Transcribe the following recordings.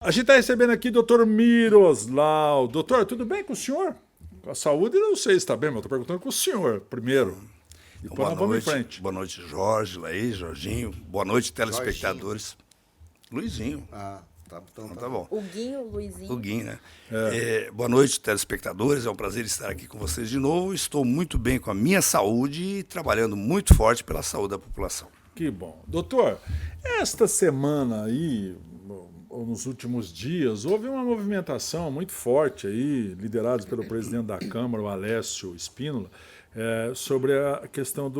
A gente está recebendo aqui o doutor Miroslau. Doutor, tudo bem com o senhor? Com a saúde, eu não sei se está bem, mas estou perguntando com o senhor primeiro. Então, Depois nós vamos em frente. boa noite, Jorge, Laís, Jorginho. Boa noite, Jorginho. telespectadores. Luizinho. Então Então tá. tá bom. O Guinho, o Luizinho. O Guinho, né? Boa noite, telespectadores. É um prazer estar aqui com vocês de novo. Estou muito bem com a minha saúde e trabalhando muito forte pela saúde da população. Que bom. Doutor, esta semana aí, ou nos últimos dias, houve uma movimentação muito forte aí, liderada pelo presidente da Câmara, o Alessio Spínola, sobre a questão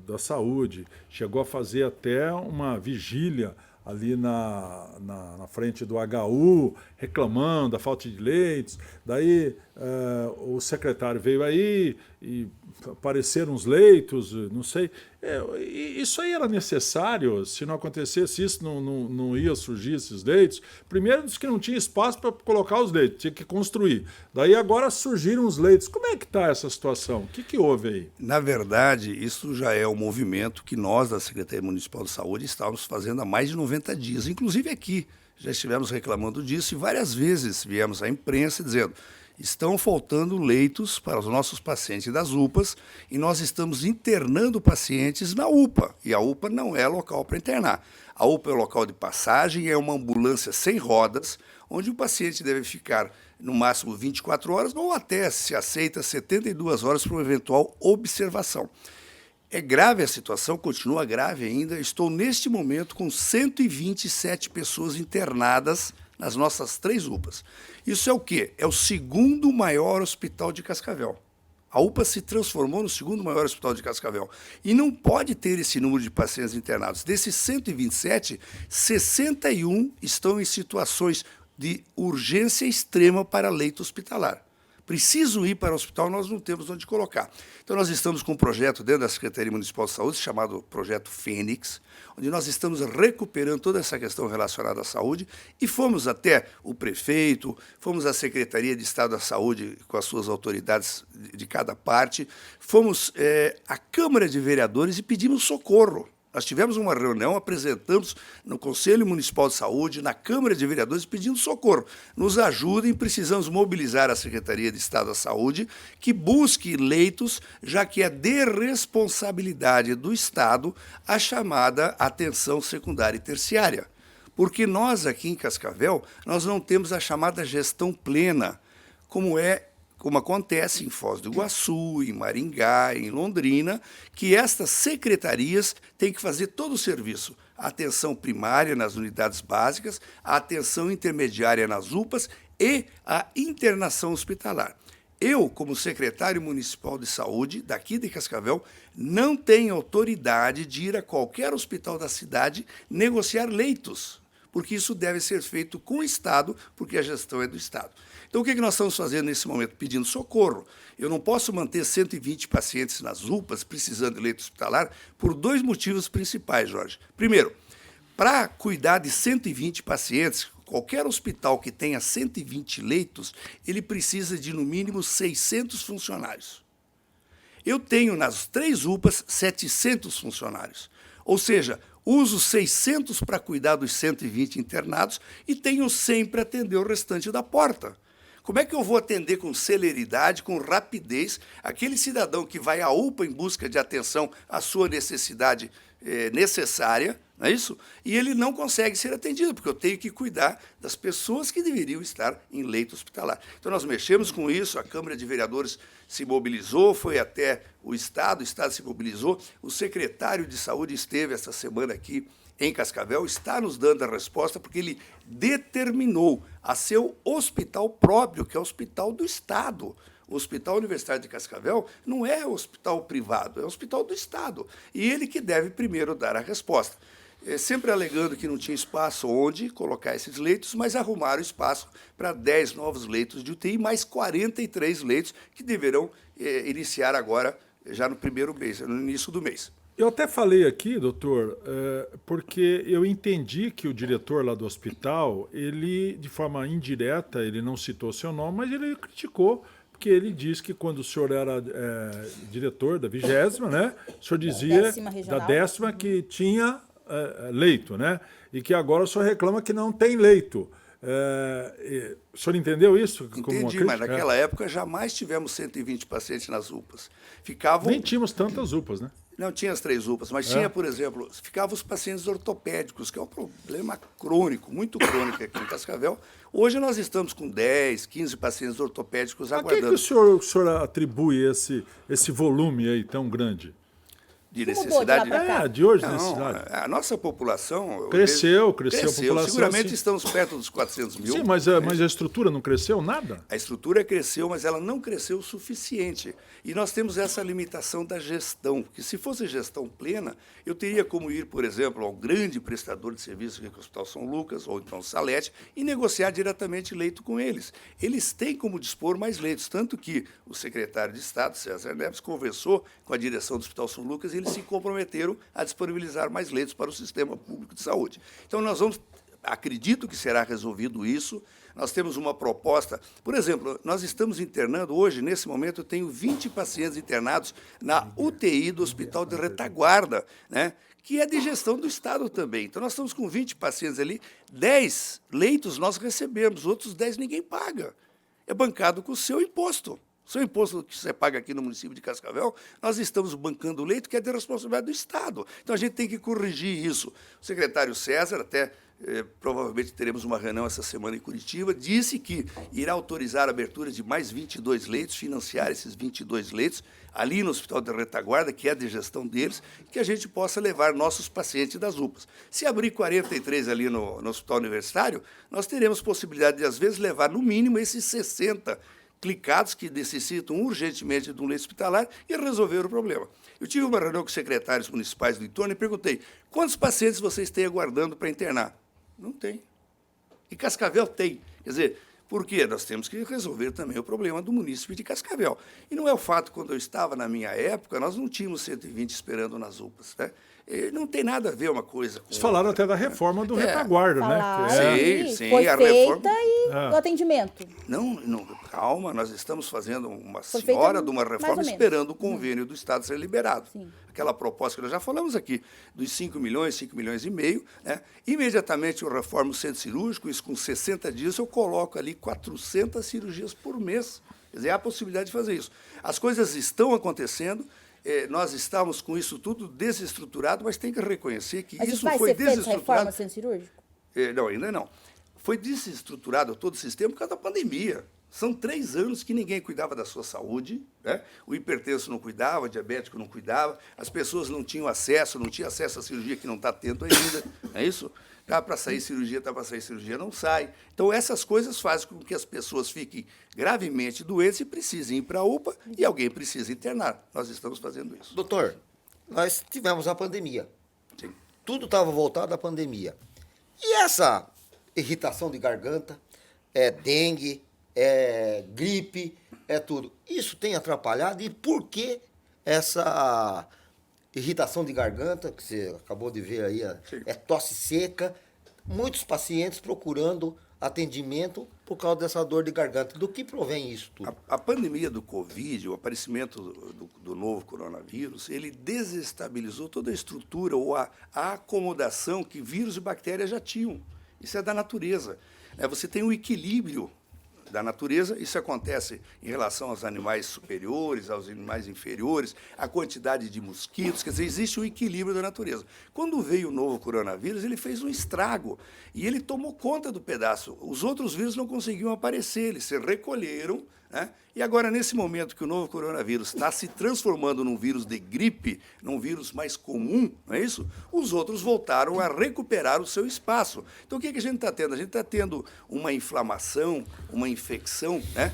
da saúde. Chegou a fazer até uma vigília ali na frente do HU, reclamando da falta de leitos. Daí o secretário veio aí e apareceram uns leitos, não sei. Isso aí era necessário? Se não acontecesse isso, não ia surgir esses leitos? Primeiro disse que não tinha espaço para colocar os leitos, tinha que construir. Daí agora surgiram os leitos. Como é que está essa situação? O que houve aí? Na verdade, isso já é um movimento que nós, da Secretaria Municipal de Saúde, estávamos fazendo há mais de 90 dias. Inclusive aqui, já estivemos reclamando disso e várias vezes viemos à imprensa dizendo: estão faltando leitos para os nossos pacientes das UPAs e nós estamos internando pacientes na UPA. E a UPA não é local para internar. A UPA é local de passagem, é uma ambulância sem rodas, onde o paciente deve ficar no máximo 24 horas ou até, se aceita, 72 horas para uma eventual observação. É grave a situação, continua grave ainda. Estou, neste momento, com 127 pessoas internadas nas nossas 3 UPAs. Isso é o quê? É o segundo maior hospital de Cascavel. A UPA se transformou no segundo maior hospital de Cascavel. E não pode ter esse número de pacientes internados. Desses 127, 61 estão em situações de urgência extrema para leito hospitalar. Precisam ir para o hospital, nós não temos onde colocar. Então, nós estamos com um projeto dentro da Secretaria Municipal de Saúde, chamado Projeto Fênix, onde nós estamos recuperando toda essa questão relacionada à saúde e fomos até o prefeito, fomos à Secretaria de Estado da Saúde com as suas autoridades de cada parte, fomos à Câmara de Vereadores e pedimos socorro. Nós tivemos uma reunião, apresentamos no Conselho Municipal de Saúde, na Câmara de Vereadores, pedindo socorro. Nos ajudem, precisamos mobilizar a Secretaria de Estado da Saúde, que busque leitos, já que é de responsabilidade do Estado a chamada atenção secundária e terciária. Porque nós, aqui em Cascavel, nós não temos a chamada gestão plena, como acontece em Foz do Iguaçu, em Maringá, em Londrina, que estas secretarias têm que fazer todo o serviço. A atenção primária nas unidades básicas, a atenção intermediária nas UPAs e a internação hospitalar. Eu, como secretário municipal de saúde daqui de Cascavel, não tenho autoridade de ir a qualquer hospital da cidade negociar leitos, porque isso deve ser feito com o Estado, porque a gestão é do Estado. Então, o que nós estamos fazendo nesse momento? Pedindo socorro. Eu não posso manter 120 pacientes nas UPAs precisando de leito hospitalar por 2 motivos principais, Jorge. Primeiro, para cuidar de 120 pacientes, qualquer hospital que tenha 120 leitos, ele precisa de, no mínimo, 600 funcionários. Eu tenho, nas 3 UPAs, 700 funcionários. Ou seja, uso 600 para cuidar dos 120 internados e tenho 100 para atender o restante da porta. Como é que eu vou atender com celeridade, com rapidez, aquele cidadão que vai à UPA em busca de atenção à sua necessidade necessária, não é isso? E ele não consegue ser atendido, porque eu tenho que cuidar das pessoas que deveriam estar em leito hospitalar. Então, nós mexemos com isso, a Câmara de Vereadores se mobilizou, foi até o Estado se mobilizou, o secretário de Saúde esteve essa semana aqui em Cascavel, está nos dando a resposta, porque ele determinou a seu hospital próprio, que é o Hospital do Estado. O Hospital Universitário de Cascavel não é hospital privado, é hospital do Estado. E ele que deve primeiro dar a resposta. Sempre alegando que não tinha espaço onde colocar esses leitos, mas arrumaram espaço para 10 novos leitos de UTI, mais 43 leitos que deverão iniciar agora, já no primeiro mês, no início do mês. Eu até falei aqui, doutor, porque eu entendi que o diretor lá do hospital, ele, de forma indireta, ele não citou seu nome, mas ele criticou, porque ele disse que quando o senhor era diretor da 20ª, né, o senhor dizia Décima regional. da 10ª que tinha leito, né? E que agora o senhor reclama que não tem leito. O senhor entendeu isso? Entendi, mas naquela época jamais tivemos 120 pacientes nas UPAs. Ficavam... Nem tínhamos tantas UPAs, né? Não tinha as 3 UPAs, mas tinha, por exemplo, ficavam os pacientes ortopédicos, que é um problema crônico, muito crônico aqui em Cascavel. Hoje nós estamos com 10, 15 pacientes ortopédicos aguardando. A que o senhor atribui esse volume aí tão grande? De necessidade. De hoje, não, necessidade. A nossa população... Cresceu a população. Seguramente sim. estamos perto dos 400 mil. Sim, mas a estrutura não cresceu nada? A estrutura cresceu, mas ela não cresceu o suficiente. E nós temos essa limitação da gestão, que se fosse gestão plena, eu teria como ir, por exemplo, ao grande prestador de serviço, que é o Hospital São Lucas, ou então o Salete, e negociar diretamente leito com eles. Eles têm como dispor mais leitos, tanto que o secretário de Estado, César Neves, conversou com a direção do Hospital São Lucas e eles se comprometeram a disponibilizar mais leitos para o sistema público de saúde. Então, acredito que será resolvido isso. Nós temos uma proposta, por exemplo, nós estamos internando hoje, nesse momento, eu tenho 20 pacientes internados na UTI do Hospital de Retaguarda, né, que é de gestão do Estado também. Então, nós estamos com 20 pacientes ali, 10 leitos nós recebemos, outros 10 ninguém paga. É bancado com o seu imposto. O seu imposto que você paga aqui no município de Cascavel, nós estamos bancando o leito que é de responsabilidade do Estado. Então, a gente tem que corrigir isso. O secretário César, até provavelmente teremos uma reunião essa semana em Curitiba, disse que irá autorizar a abertura de mais 22 leitos, financiar esses 22 leitos, ali no Hospital de Retaguarda, que é de gestão deles, que a gente possa levar nossos pacientes das UPAs. Se abrir 43 ali no Hospital Universitário, nós teremos possibilidade de, às vezes, levar no mínimo esses 60 clicados que necessitam urgentemente de um leito hospitalar e resolver o problema. Eu tive uma reunião com os secretários municipais do entorno e perguntei, quantos pacientes vocês têm aguardando para internar? Não tem. E Cascavel tem. Quer dizer, por quê? Nós temos que resolver também o problema do município de Cascavel. E não é o fato, quando eu estava na minha época, nós não tínhamos 120 esperando nas UPAs, né? Não tem nada a ver uma coisa com... Vocês falaram até da reforma do Retaguarda, né? Sim, foi a feita reforma... e o atendimento. Não, calma, nós estamos fazendo uma senhora de uma reforma esperando o convênio do Estado ser liberado. Sim. Aquela proposta que nós já falamos aqui, dos 5 milhões e meio, né? Imediatamente eu reformo o centro cirúrgico, isso com 60 dias eu coloco ali 400 cirurgias por mês. Quer dizer, há a possibilidade de fazer isso. As coisas estão acontecendo, nós estamos com isso tudo desestruturado, mas tem que reconhecer que isso foi desestruturado. Reforma do centro cirúrgico? Não, ainda não. Foi desestruturado todo o sistema por causa da pandemia. São 3 anos que ninguém cuidava da sua saúde, né? O hipertenso não cuidava, o diabético não cuidava, as pessoas não tinham acesso, não tinham acesso à cirurgia que não está tendo ainda, não é isso? Está para sair cirurgia, não sai. Então, essas coisas fazem com que as pessoas fiquem gravemente doentes e precisem ir para a UPA e alguém precisa internar. Nós estamos fazendo isso. Doutor, nós tivemos a pandemia. Sim. Tudo estava voltado à pandemia. E essa irritação de garganta, dengue, gripe, tudo. Isso tem atrapalhado? E por que essa irritação de garganta, que você acabou de ver aí, tosse seca, muitos pacientes procurando atendimento por causa dessa dor de garganta. Do que provém isso tudo? A pandemia do Covid, o aparecimento do novo coronavírus, ele desestabilizou toda a estrutura ou a acomodação que vírus e bactérias já tinham. Isso é da natureza. Você tem um equilíbrio da natureza, isso acontece em relação aos animais superiores, aos animais inferiores, a quantidade de mosquitos, quer dizer, existe um equilíbrio da natureza. Quando veio o novo coronavírus, ele fez um estrago e ele tomou conta do pedaço. Os outros vírus não conseguiam aparecer, eles se recolheram, né? E agora, nesse momento que o novo coronavírus está se transformando num vírus de gripe, num vírus mais comum, não é isso? Os outros voltaram a recuperar o seu espaço. Então, o que a gente está tendo? A gente está tendo uma inflamação, uma infecção, né,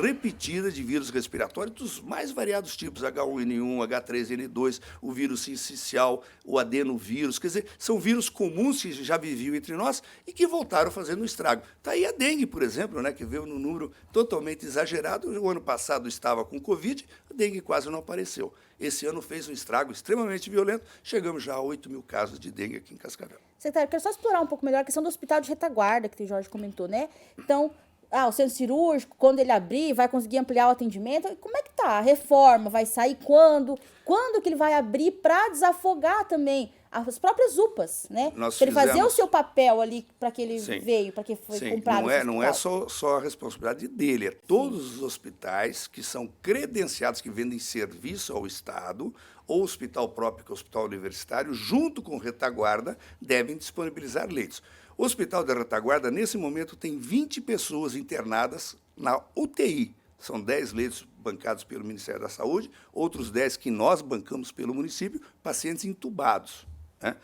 repetida de vírus respiratórios dos mais variados tipos, H1N1, H3N2, o vírus sincicial, o adenovírus. Quer dizer, são vírus comuns que já viviam entre nós e que voltaram fazendo um estrago. Está aí a dengue, por exemplo, né, que veio num número totalmente exagerado. O ano passado estava com Covid, a dengue quase não apareceu. Esse ano fez um estrago extremamente violento, chegamos já a 8 mil casos de dengue aqui em Cascavel. Secretário, quero só explorar um pouco melhor a questão do hospital de retaguarda, que o Jorge comentou, né? Então, o centro cirúrgico, quando ele abrir, vai conseguir ampliar o atendimento. Como é que tá? A reforma vai sair quando? Quando que ele vai abrir para desafogar também as próprias UPAs, né? Nós Pra ele fazer o fizemos- seu papel ali para que ele Sim. veio, para que foi Sim, comprado. não é só a responsabilidade dele, é todos os hospitais que são credenciados, que vendem serviço ao Estado, ou hospital próprio, que é o hospital universitário, junto com retaguarda, devem disponibilizar leitos. O hospital da retaguarda, nesse momento, tem 20 pessoas internadas na UTI. São 10 leitos bancados pelo Ministério da Saúde, outros 10 que nós bancamos pelo município, pacientes entubados, né?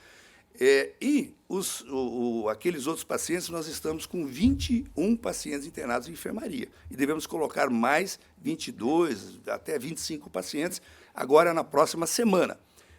Aqueles outros pacientes, nós estamos com 21 pacientes internados em enfermaria. E devemos colocar mais 22, até 25 pacientes, agora na próxima semana.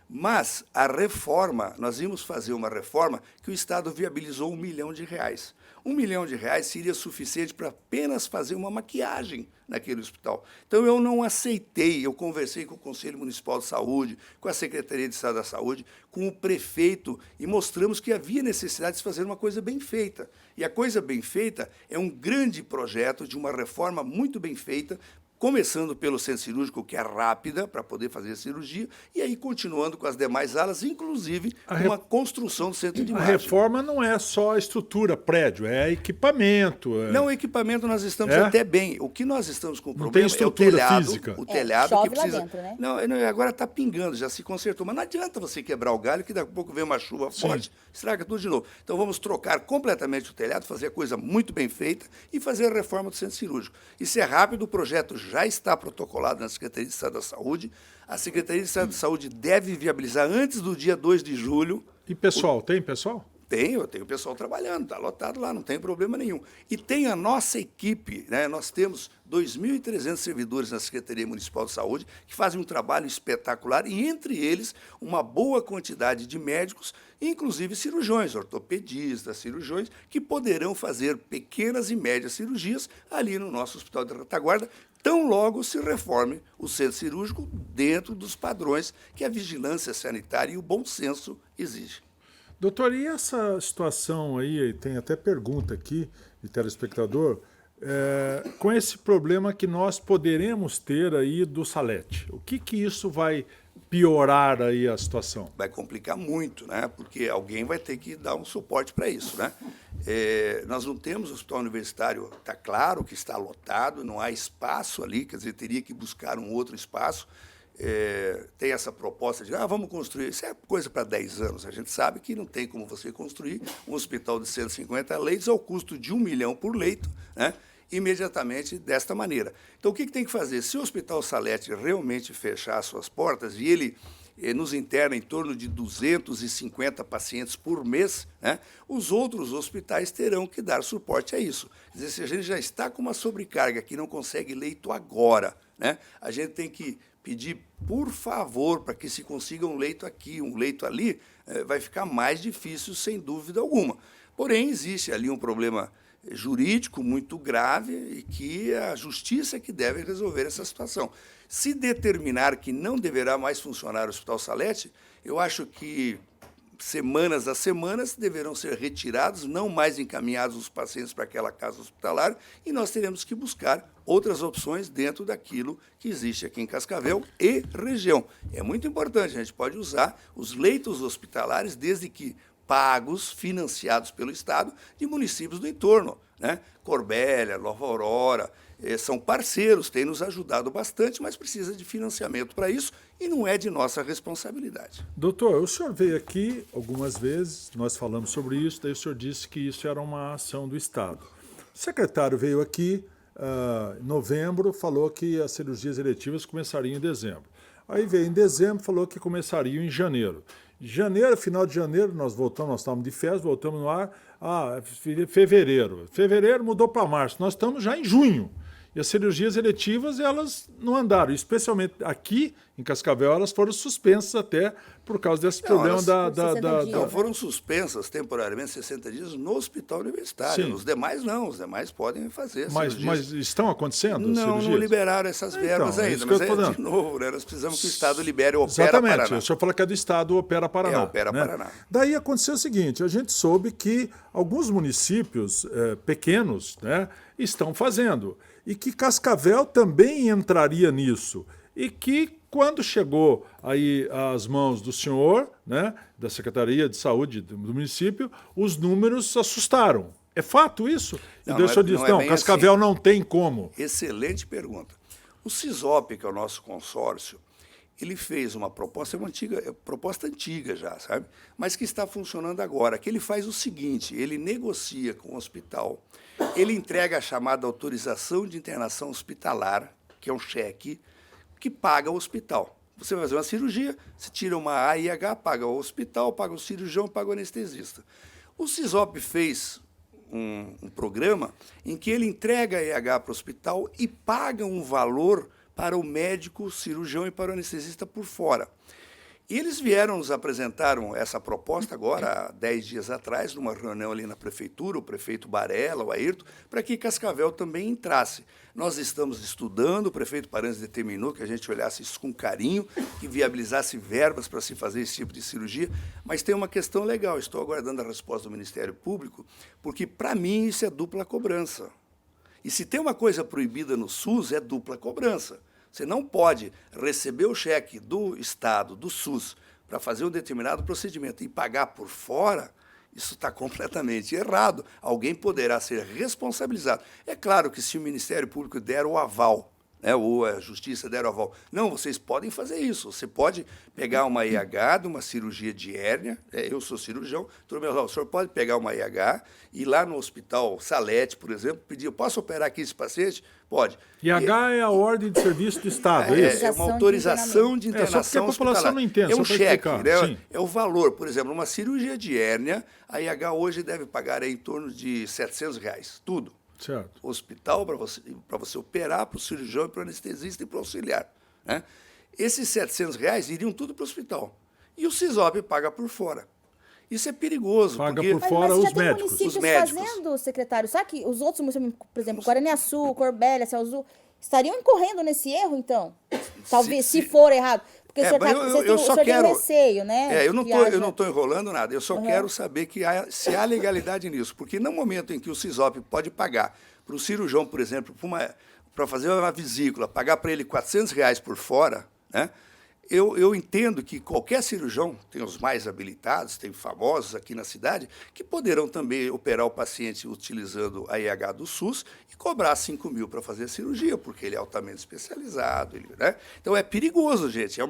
Mas a reforma, nós íamos fazer uma reforma que o Estado viabilizou R$1 milhão. R$1 milhão seria suficiente para apenas fazer uma maquiagem naquele hospital. Então, eu não aceitei, eu conversei com o Conselho Municipal de Saúde, com a Secretaria de Estado da Saúde, com o prefeito, e mostramos que havia necessidade de se fazer uma coisa bem feita. E a coisa bem feita é um grande projeto de uma reforma muito bem feita, começando pelo centro cirúrgico, que é rápida para poder fazer a cirurgia, e aí continuando com as demais alas, inclusive uma construção do centro de A imagem. reforma não é só a estrutura, prédio, é equipamento. Não, o equipamento nós estamos É? até bem. O que nós estamos com Não problema tem é o estrutura telhado. física. O telhado chove que lá precisa. dentro, né? Não, agora está pingando, já se consertou. Mas não adianta você quebrar o galho, que daqui a pouco vem uma chuva forte, estraga tudo de novo. Então vamos trocar completamente o telhado, fazer a coisa muito bem feita e fazer a reforma do centro cirúrgico. Isso é rápido, o projeto já está protocolado na Secretaria de Estado da Saúde. A Secretaria de Estado da Saúde deve viabilizar antes do dia 2 de julho. E pessoal, tem pessoal? Eu tenho pessoal trabalhando, está lotado lá, não tem problema nenhum. E tem a nossa equipe, né? Nós temos 2.300 servidores na Secretaria Municipal de Saúde que fazem um trabalho espetacular e, entre eles, uma boa quantidade de médicos, inclusive cirurgiões, ortopedistas, cirurgiões, que poderão fazer pequenas e médias cirurgias ali no nosso Hospital de Retaguarda, tão logo se reforme o centro cirúrgico dentro dos padrões que a vigilância sanitária e o bom senso exigem. Doutor, e essa situação aí, tem até pergunta aqui de telespectador, com esse problema que nós poderemos ter aí do Salete. O que isso vai piorar aí a situação? Vai complicar muito, né? Porque alguém vai ter que dar um suporte para isso, né? Nós não temos hospital universitário, está claro que está lotado, não há espaço ali, quer dizer, teria que buscar um outro espaço. Tem essa proposta de, vamos construir, isso é coisa para 10 anos, a gente sabe que não tem como você construir um hospital de 150 leitos ao custo de R$1 milhão por leito, né? Imediatamente desta maneira. Então, o que tem que fazer? Se o Hospital Salete realmente fechar suas portas e ele nos interna em torno de 250 pacientes por mês, né, os outros hospitais terão que dar suporte a isso. Quer dizer, se a gente já está com uma sobrecarga que não consegue leito agora, né, a gente tem que pedir, por favor, para que se consiga um leito aqui, um leito ali, vai ficar mais difícil, sem dúvida alguma. Porém, existe ali um problema jurídico muito grave e que a justiça é que deve resolver essa situação. Se determinar que não deverá mais funcionar o Hospital Salete, eu acho que semanas a semanas deverão ser retirados, não mais encaminhados os pacientes para aquela casa hospitalar, e nós teremos que buscar outras opções dentro daquilo que existe aqui em Cascavel e região. É muito importante, a gente pode usar os leitos hospitalares desde que pagos, financiados pelo Estado, de municípios do entorno, né? Corbélia, Nova Aurora, são parceiros, têm nos ajudado bastante, mas precisa de financiamento para isso e não é de nossa responsabilidade. Doutor, o senhor veio aqui algumas vezes, nós falamos sobre isso, daí o senhor disse que isso era uma ação do Estado. O secretário veio aqui em novembro, falou que as cirurgias eletivas começariam em dezembro. Aí veio em dezembro, falou que começariam em janeiro. Janeiro, final de janeiro, nós estávamos de férias, voltamos no ar, fevereiro. Fevereiro mudou para março, nós estamos já em junho. E as cirurgias eletivas, elas não andaram, especialmente aqui em Cascavel, elas foram suspensas até por causa desse problema Não, foram suspensas temporariamente 60 dias no hospital universitário. Sim. Os demais não, os demais podem fazer. Mas estão acontecendo as cirurgias? Não liberaram essas verbas ainda, mas de novo, né, nós precisamos que o Estado libere o Opera Paraná. Exatamente, o senhor falou que é do Estado o Opera Paraná. Opera Paraná. Daí aconteceu o seguinte, a gente soube que alguns municípios pequenos, né, estão fazendo, e que Cascavel também entraria nisso, e que Quando chegou aí às mãos do senhor, né, da Secretaria de Saúde do município, os números assustaram. É fato isso? E Não, daí o senhor não é- disse, não é não, bem Cascavel assim. não tem como. Excelente pergunta. O CISOP, que é o nosso consórcio, ele fez uma proposta, proposta antiga já, sabe? Mas que está funcionando agora, que ele faz o seguinte, ele negocia com o hospital, ele entrega a chamada autorização de internação hospitalar, que é um cheque, que paga o hospital. Você vai fazer uma cirurgia, você tira uma AIH, paga o hospital, paga o cirurgião, paga o anestesista. O CISOP fez um programa em que ele entrega a AIH para o hospital e paga um valor para o médico, o cirurgião e para o anestesista por fora. E eles vieram, nos apresentaram essa proposta agora, há 10 dias atrás, numa reunião ali na prefeitura, o prefeito Barella, o Ayrton, para que Cascavel também entrasse. Nós estamos estudando, o prefeito Paranhos determinou que a gente olhasse isso com carinho, que viabilizasse verbas para se fazer esse tipo de cirurgia, mas tem uma questão legal, estou aguardando a resposta do Ministério Público, porque, para mim, isso é dupla cobrança. E se tem uma coisa proibida no SUS, é dupla cobrança. Você não pode receber o cheque do Estado, do SUS, para fazer um determinado procedimento e pagar por fora, isso está completamente errado. Alguém poderá ser responsabilizado. É claro que se o Ministério Público der o aval, né, ou a Justiça der o aval, não, vocês podem fazer isso. Você pode pegar uma IH de uma cirurgia de hérnia, eu sou cirurgião, o senhor pode pegar uma IH e ir lá no Hospital Salete, por exemplo, pedir, eu posso operar aqui esse paciente? Pode. IH é a ordem de serviço do Estado, é isso? É uma autorização de internação só porque a população hospitalar. não entende, É só um para cheque, explicar, né? sim. É o valor. Por exemplo, uma cirurgia de hérnia, a IH hoje deve pagar em torno de R$700, tudo. Certo. Hospital para você operar, para o cirurgião, e para o anestesista e para o auxiliar. Né? Esses R$700 iriam tudo para o hospital. E o CISOP paga por fora. Isso é perigoso. Paga porque... por fora Mas já os tem médicos. municípios Os médicos. fazendo, secretário. Sabe que os outros municípios, por exemplo, Guaraniaçu, Corbélia, Céu Azul, estariam incorrendo nesse erro, então? Talvez, se for errado. Porque o senhor, mas eu só quero... tem receio, né? Eu que haja- não estou enrolando nada, eu só quero saber se há legalidade nisso. Porque no momento em que o CISOP pode pagar para o cirurgião, por exemplo, para fazer uma vesícula, pagar para ele R$400 por fora, né? Eu entendo que qualquer cirurgião, tem os mais habilitados, tem famosos aqui na cidade, que poderão também operar o paciente utilizando a IH do SUS e cobrar 5 mil para fazer a cirurgia, porque ele é altamente especializado. Né? Então, é perigoso, gente. É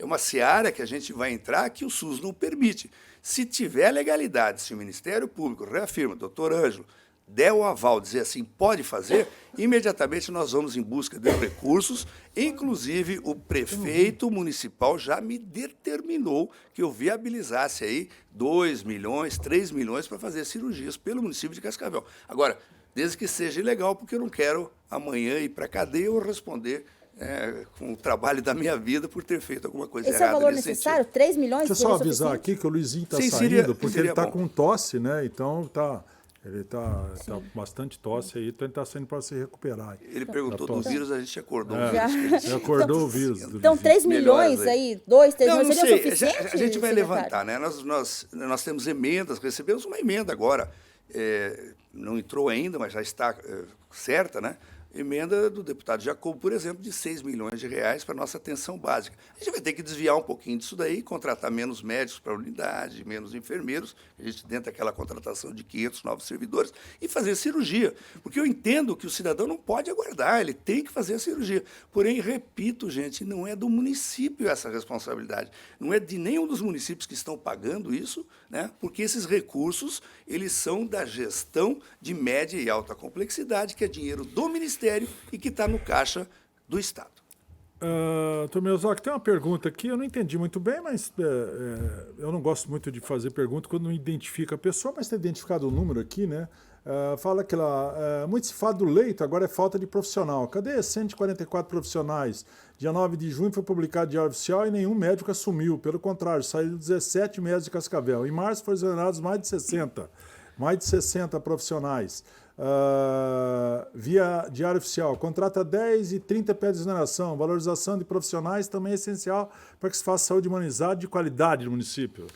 uma seara que a gente vai entrar que o SUS não permite. Se tiver legalidade, se o Ministério Público reafirma, doutor Ângelo, der o aval, dizer assim, pode fazer, imediatamente nós vamos em busca de recursos, inclusive o prefeito municipal já me determinou que eu viabilizasse aí 2 milhões, 3 milhões para fazer cirurgias pelo município de Cascavel. Agora, desde que seja ilegal, porque eu não quero amanhã ir para a cadeia ou responder com o trabalho da minha vida por ter feito alguma coisa Esse é o errada valor nesse necessário? sentido. 3 milhões? Deixa eu só seria avisar suficiente? aqui que o Luizinho está Sim, saindo, seria- porque seria ele está bom. com tosse, né? Então ele está bastante tosse aí, então ele está saindo para se recuperar. Ele perguntou Tá do tosse. vírus, a gente acordou. É. o vírus que ele Ele acordou o vírus. do Então, Luizinho. 3 Melhoras milhões aí. aí, 2, 3 Não, milhões, não seria sei. suficiente? A gente vai secretário? levantar, né? Nós temos emendas, recebemos uma emenda agora. Não entrou ainda, mas já está certa, né? Emenda do deputado Jacobo, por exemplo, de R$6 milhões para a nossa atenção básica. A gente vai ter que desviar um pouquinho disso daí, contratar menos médicos para a unidade, menos enfermeiros, a gente dentro daquela contratação de 500 novos servidores, e fazer cirurgia. Porque eu entendo que o cidadão não pode aguardar, ele tem que fazer a cirurgia. Porém, repito, gente, não é do município essa responsabilidade. Não é de nenhum dos municípios que estão pagando isso, né? Porque esses recursos, eles são da gestão de média e alta complexidade, que é dinheiro do Ministério e que está no caixa do Estado. Tomelzoc, tem uma pergunta aqui, eu não entendi muito bem, mas eu não gosto muito de fazer pergunta quando não identifica a pessoa, mas está identificado o número aqui, né? Fala que lá, muito se fala do leito, agora é falta de profissional. Cadê 144 profissionais? Dia 9 de junho foi publicado Diário Oficial e nenhum médico assumiu. Pelo contrário, saíram 17 médicos de Cascavel. Em março foram exonerados mais de 60 profissionais. Via Diário Oficial, contrata 10 e 30 pede exoneração. Valorização de profissionais também é essencial para que se faça saúde humanizada de qualidade no município.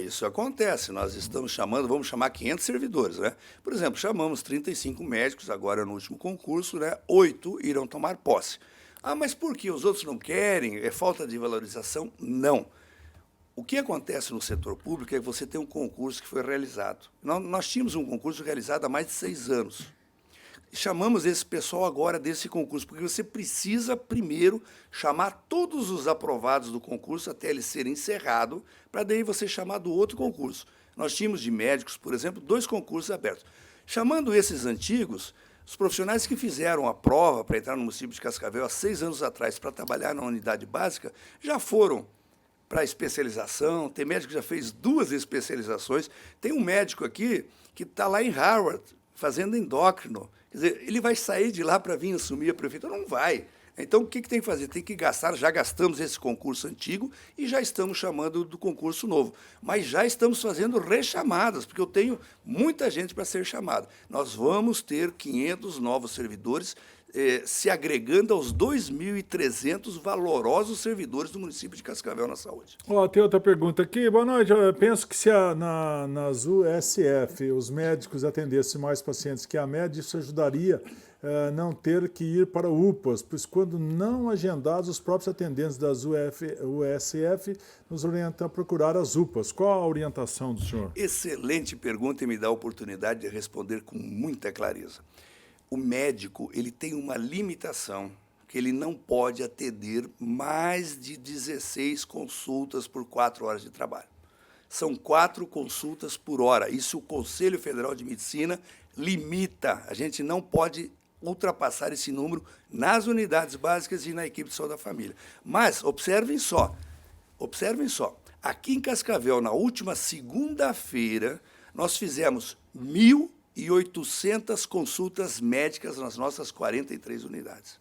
Isso acontece. Nós estamos chamando, vamos chamar 500 servidores, né? Por exemplo, chamamos 35 médicos agora no último concurso, né? 8 irão tomar posse. Ah, mas por que? Os outros não querem? É falta de valorização? Não. O que acontece no setor público é que você tem um concurso que foi realizado. Nós tínhamos um concurso realizado há mais de 6 anos. Chamamos esse pessoal agora desse concurso, porque você precisa primeiro chamar todos os aprovados do concurso até ele ser encerrado, para daí você chamar do outro concurso. Nós tínhamos de médicos, por exemplo, 2 concursos abertos. Chamando esses antigos, os profissionais que fizeram a prova para entrar no município de Cascavel há 6 anos atrás para trabalhar na unidade básica, já foram para especialização, tem médico que já fez 2 especializações, tem um médico aqui que está lá em Harvard, fazendo endócrino. Quer dizer, ele vai sair de lá para vir assumir a prefeitura? Não vai. Então, o que tem que fazer? Tem que gastar, já gastamos esse concurso antigo e já estamos chamando do concurso novo. Mas já estamos fazendo rechamadas, porque eu tenho muita gente para ser chamada. Nós vamos ter 500 novos servidores, se agregando aos 2.300 valorosos servidores do município de Cascavel na saúde. Tem outra pergunta aqui. Boa noite. Eu penso que se nas USF os médicos atendessem mais pacientes que a média, isso ajudaria a não ter que ir para UPAs, pois quando não agendados, os próprios atendentes das USF nos orientam a procurar as UPAs. Qual a orientação do senhor? Excelente pergunta e me dá a oportunidade de responder com muita clareza. O médico, ele tem uma limitação, que ele não pode atender mais de 16 consultas por 4 horas de trabalho. São 4 consultas por hora. Isso o Conselho Federal de Medicina limita. A gente não pode ultrapassar esse número nas unidades básicas e na equipe de saúde da família. Mas, observem só, aqui em Cascavel, na última segunda-feira, nós fizemos 1.800 consultas médicas nas nossas 43 unidades.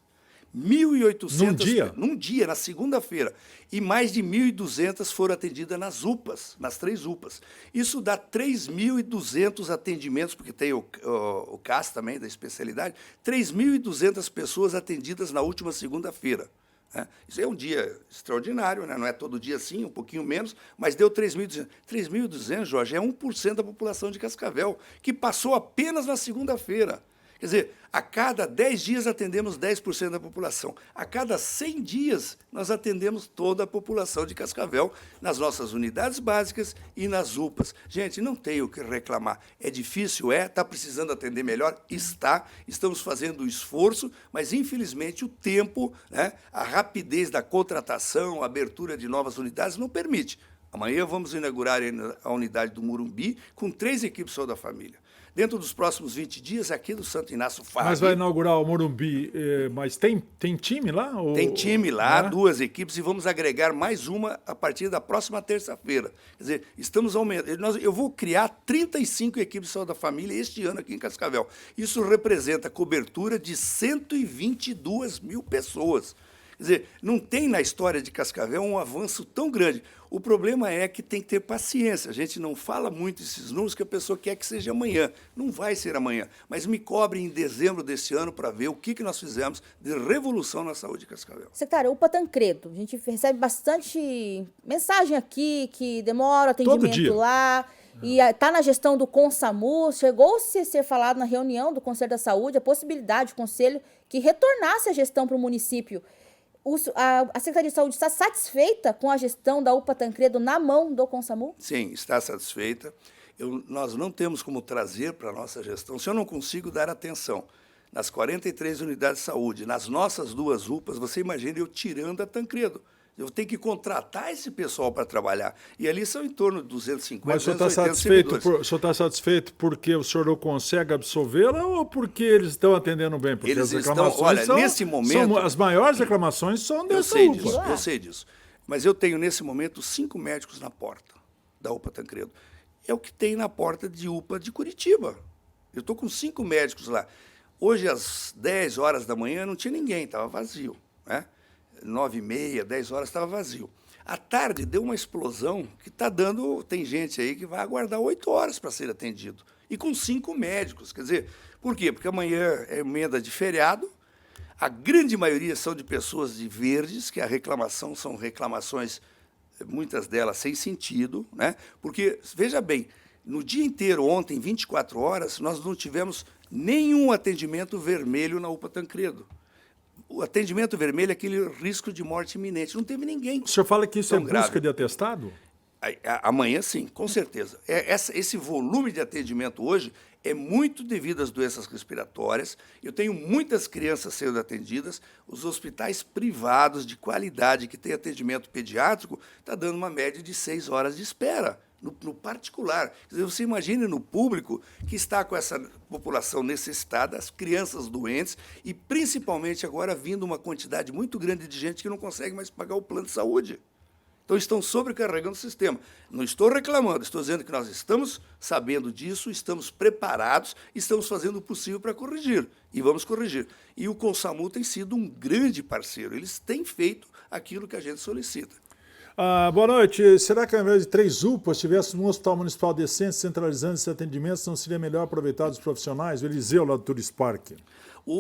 1.800 num dia? Num dia, na segunda-feira. E mais de 1.200 foram atendidas nas UPAs, nas 3 UPAs. Isso dá 3.200 atendimentos, porque tem o CAS também, da especialidade, 3.200 pessoas atendidas na última segunda-feira. Isso é um dia extraordinário, né? Não é todo dia assim, um pouquinho menos, mas deu 3.200. 3.200, Jorge, é 1% da população de Cascavel, que passou apenas na segunda-feira. Quer dizer, a cada 10 dias atendemos 10% da população. A cada 100 dias nós atendemos toda a população de Cascavel nas nossas unidades básicas e nas UPAs. Gente, não tem o que reclamar. É difícil, está precisando atender melhor? Está. Estamos fazendo o esforço, mas, infelizmente, o tempo, né, a rapidez da contratação, a abertura de novas unidades não permite. Amanhã vamos inaugurar a unidade do Morumbi com 3 equipes só da família. Dentro dos próximos 20 dias, aqui do Santo Inácio Farri. Mas vai inaugurar o Morumbi, mas tem time lá? Tem time lá, 2 equipes, e vamos agregar mais uma a partir da próxima terça-feira. Quer dizer, estamos aumentando. Eu vou criar 35 equipes de saúde da família este ano aqui em Cascavel. Isso representa cobertura de 122 mil pessoas. Quer dizer, não tem na história de Cascavel um avanço tão grande. O problema é que tem que ter paciência. A gente não fala muito esses números que a pessoa quer que seja amanhã. Não vai ser amanhã. Mas me cobre em dezembro desse ano para ver o que nós fizemos de revolução na saúde de Cascavel. Secretário, UPA Tancredo. A gente recebe bastante mensagem aqui que demora o atendimento lá. E está na gestão do CONSAMU. Chegou-se a ser falado na reunião do Conselho da Saúde a possibilidade do Conselho que retornasse a gestão para o município. A Secretaria de Saúde está satisfeita com a gestão da UPA Tancredo na mão do CONSAMU? Sim, está satisfeita. Nós não temos como trazer para a nossa gestão, se eu não consigo dar atenção nas 43 unidades de saúde, nas nossas 2 UPAs, você imagina eu tirando a Tancredo. Eu tenho que contratar esse pessoal para trabalhar. E ali são em torno de 250, mas o senhor está satisfeito porque o senhor não consegue absolvê-la ou porque eles estão atendendo bem? Porque eles as reclamações olha, nesse momento... as maiores reclamações são dessa UPA. Eu sei disso. Mas eu tenho, nesse momento, 5 médicos na porta da UPA Tancredo. É o que tem na porta de UPA de Curitiba. Eu estou com 5 médicos lá. Hoje, às 10 horas da manhã, não tinha ninguém, estava vazio, né? 9h30, 10 horas, estava vazio. À tarde, deu uma explosão que está dando... Tem gente aí que vai aguardar 8 horas para ser atendido. E com 5 médicos. Quer dizer, por quê? Porque amanhã é emenda de feriado. A grande maioria são de pessoas de verdes, que a reclamação são reclamações, muitas delas sem sentido, né? Porque, veja bem, no dia inteiro, ontem, 24 horas, nós não tivemos nenhum atendimento vermelho na UPA Tancredo. o atendimento vermelho é aquele risco de morte iminente. Não teve ninguém. O senhor fala que isso é grave. busca de atestado? Amanhã, sim, com certeza. Esse volume de atendimento hoje é muito devido às doenças respiratórias. Eu tenho muitas crianças sendo atendidas. Os hospitais privados de qualidade que têm atendimento pediátrico está dando uma média de 6 horas de espera, no particular. Quer dizer, você imagine no público que está com essa população necessitada, as crianças doentes e, principalmente, agora vindo uma quantidade muito grande de gente que não consegue mais pagar o plano de saúde. Então, estão sobrecarregando o sistema. Não estou reclamando, estou dizendo que nós estamos sabendo disso, estamos preparados, estamos fazendo o possível para corrigir, e vamos corrigir. E o Consamu tem sido um grande parceiro, eles têm feito aquilo que a gente solicita. Boa noite. Será que ao invés de 3 UPAs, tivéssemos um hospital municipal decente, centralizando esses atendimentos, não seria melhor aproveitar os profissionais? O Eliseu, lá do Tourist Park.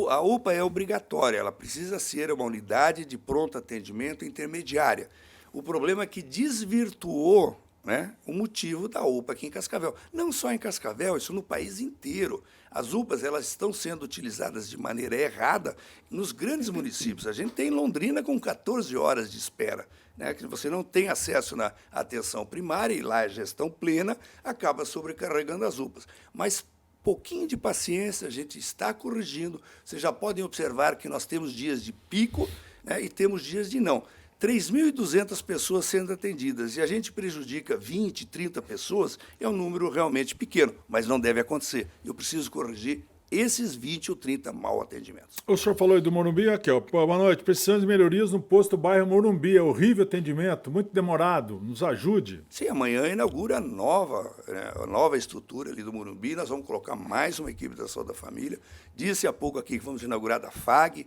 A UPA é obrigatória, ela precisa ser uma unidade de pronto atendimento intermediária. O problema é que desvirtuou, né, o motivo da UPA aqui em Cascavel. Não só em Cascavel, isso no país inteiro. As UPAs elas estão sendo utilizadas de maneira errada nos grandes municípios. A gente tem Londrina com 14 horas de espera, né, que você não tem acesso na atenção primária e lá a gestão plena acaba sobrecarregando as UPAs. Mas pouquinho de paciência, a gente está corrigindo. Vocês já podem observar que nós temos dias de pico, né, e temos dias de não. 3.200 pessoas sendo atendidas e a gente prejudica 20, 30 pessoas, é um número realmente pequeno, mas não deve acontecer. Eu preciso corrigir esses 20 ou 30 mal atendimentos. O senhor falou aí do Morumbi, aqui, ó. Boa noite. Precisamos de melhorias no posto do bairro Morumbi. É horrível atendimento, muito demorado. Nos ajude. Sim, amanhã inaugura a nova estrutura ali do Morumbi. Nós vamos colocar mais uma equipe da Saúde da Família. Disse há pouco aqui que vamos inaugurar da FAG.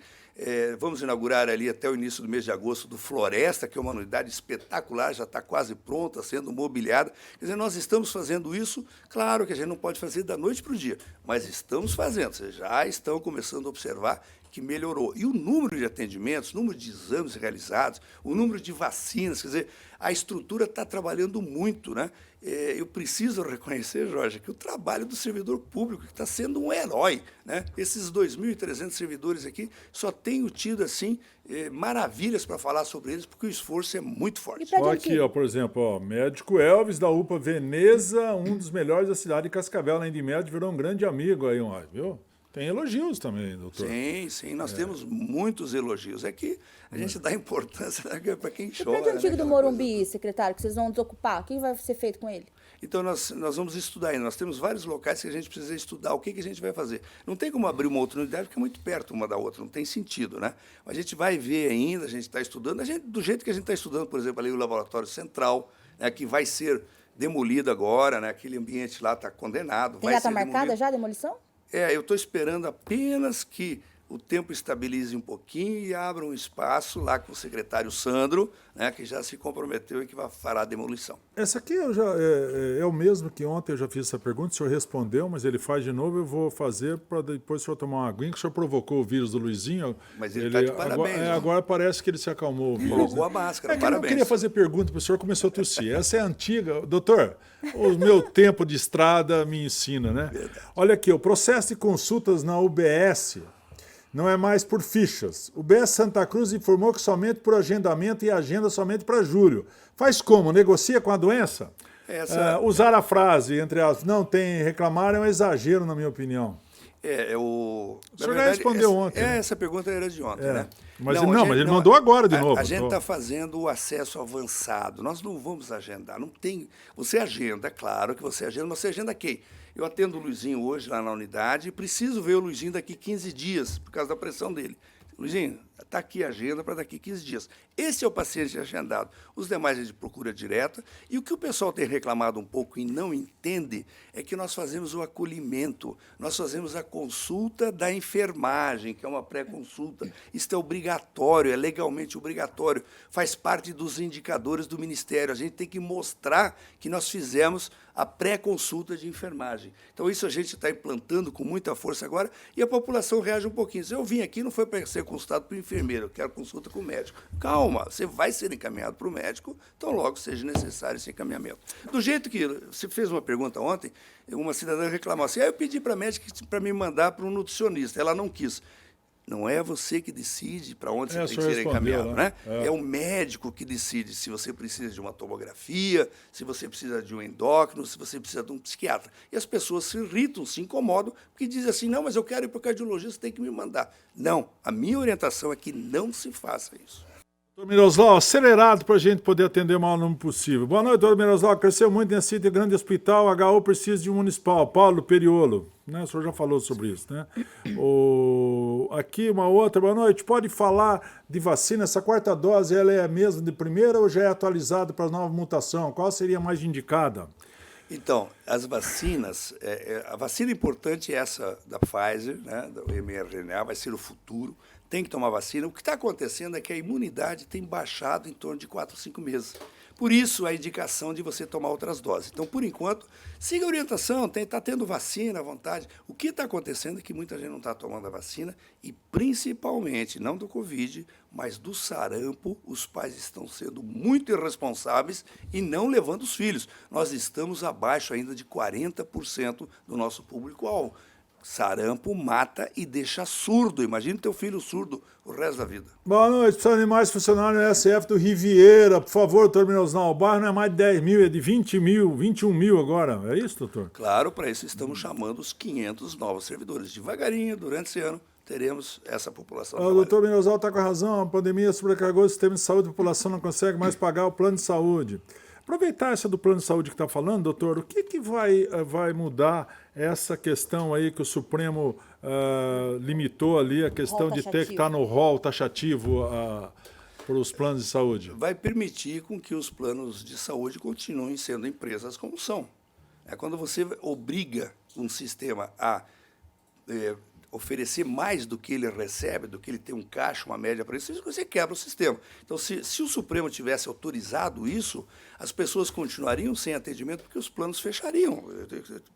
Vamos inaugurar ali até o início do mês de agosto do Floresta, que é uma unidade espetacular, já está quase pronta, sendo mobiliada. Quer dizer, nós estamos fazendo isso, claro que a gente não pode fazer da noite para o dia, mas estamos fazendo, vocês já estão começando a observar que melhorou. E o número de atendimentos, o número de exames realizados, o número de vacinas, quer dizer, a estrutura está trabalhando muito, né? Eu preciso reconhecer, Jorge, que o trabalho do servidor público está sendo um herói, né? Esses 2.300 servidores aqui só tenho tido, assim, maravilhas para falar sobre eles, porque o esforço é muito forte. Ó, aqui, ó, por exemplo, ó, médico Elvis da UPA Veneza, um dos melhores da cidade de Cascavel, além de médico, virou um grande amigo aí, ó, viu? Tem elogios também, doutor. Sim, nós temos muitos elogios. É que a gente dá importância para quem chora. O prédio antigo do Morumbi, secretário, que vocês vão desocupar, o que vai ser feito com ele? Então, nós vamos estudar ainda. Nós temos vários locais que a gente precisa estudar o que a gente vai fazer. Não tem como abrir uma outra unidade, porque é muito perto uma da outra, não tem sentido, né? A gente vai ver ainda, a gente está estudando, do jeito que a gente está estudando, por exemplo, ali o Laboratório Central, né, que vai ser demolido agora, né? Aquele ambiente lá está condenado. Tem data marcada já a demolição? Eu estou esperando apenas que o tempo estabilize um pouquinho e abra um espaço lá com o secretário Sandro, né, que já se comprometeu e que vai fará a demolição. Essa aqui é o mesmo que ontem eu já fiz essa pergunta, o senhor respondeu, mas ele faz de novo, eu vou fazer para depois o senhor tomar uma aguinha, que o senhor provocou o vírus do Luizinho. Mas ele está de parabéns. Agora parece que ele se acalmou. O vírus, colocou a máscara, parabéns. Eu não queria fazer pergunta para o senhor, começou a tossir. Essa é antiga. Doutor, o meu tempo de estrada me ensina, né? Verdade. Olha aqui, o processo de consultas na UBS não é mais por fichas. O UBS Santa Cruz informou que somente por agendamento e agenda somente para julho. Faz como? Negocia com a doença? Usar a frase, entre as não tem reclamar, é um exagero, na minha opinião. O senhor já respondeu ontem. Essa pergunta era de ontem, né? Mas ele mandou agora de novo. A gente está fazendo o acesso avançado. Nós não vamos agendar. Não tem. Você agenda, claro que você agenda, mas você agenda quem? Eu atendo o Luizinho hoje lá na unidade e preciso ver o Luizinho daqui 15 dias, por causa da pressão dele. Luizinho, está aqui a agenda para daqui 15 dias. Esse é o paciente agendado. Os demais é de procura direta. E o que o pessoal tem reclamado um pouco e não entende é que nós fazemos o acolhimento, nós fazemos a consulta da enfermagem, que é uma pré-consulta. Isso é obrigatório, é legalmente obrigatório, faz parte dos indicadores do Ministério. A gente tem que mostrar que nós fizemos a pré-consulta de enfermagem. Então, isso a gente está implantando com muita força agora e a população reage um pouquinho. Eu vim aqui não foi para ser consultado por enfermeiro, eu quero consulta com o médico. Calma, você vai ser encaminhado para o médico, então logo seja necessário esse encaminhamento. Do jeito que você fez uma pergunta ontem, uma cidadã reclamou assim, eu pedi para a médica para me mandar para um nutricionista, ela não quis. Não é você que decide para onde você tem que ser respondeu, encaminhado, né? É. É o médico que decide se você precisa de uma tomografia, se você precisa de um endócrino, se você precisa de um psiquiatra. E as pessoas se irritam, se incomodam, porque dizem assim, não, mas eu quero ir para o cardiologista, tem que me mandar. Não, a minha orientação é que não se faça isso. Doutor Miroslav, acelerado para a gente poder atender o maior número possível. Boa noite, doutor Miroslav. Cresceu muito nesse grande hospital, HU precisa de um municipal. Paulo Periolo, né? O senhor já falou sobre isso, né? Aqui uma outra, boa noite. Pode falar de vacina? Essa quarta dose, ela é a mesma de primeira ou já é atualizada para a nova mutação? Qual seria a mais indicada? Então, as vacinas, a vacina importante é essa da Pfizer, né, do mRNA, vai ser o futuro, tem que tomar vacina. O que está acontecendo é que a imunidade tem baixado em torno de 4 ou 5 meses. Por isso, a indicação de você tomar outras doses. Então, por enquanto, siga a orientação, está tendo vacina à vontade. O que está acontecendo é que muita gente não está tomando a vacina e, principalmente, não do Covid, mas do sarampo, os pais estão sendo muito irresponsáveis e não levando os filhos. Nós estamos abaixo ainda de 40% do nosso público-alvo. Sarampo mata e deixa surdo. Imagina teu filho surdo o resto da vida. Boa noite, precisando de mais funcionário no SF do Riviera. Por favor, doutor Miroslav, o bairro não é mais de 10 mil, é de 20 mil, 21 mil agora. É isso, doutor? Claro, para isso estamos chamando os 500 novos servidores. Devagarinho, durante esse ano, teremos essa população. O doutor Miroslav está com razão, a pandemia sobrecarregou o sistema de saúde, a população não consegue mais pagar o plano de saúde. Aproveitar essa do plano de saúde que está falando, doutor, o que vai mudar essa questão aí que o Supremo limitou ali, a questão de ter que estar no rol taxativo para os planos de saúde? Vai permitir com que os planos de saúde continuem sendo empresas como são. É quando você obriga um sistema a oferecer mais do que ele recebe, do que ele tem um caixa, uma média para isso, você quebra o sistema. Então, se o Supremo tivesse autorizado isso, as pessoas continuariam sem atendimento porque os planos fechariam.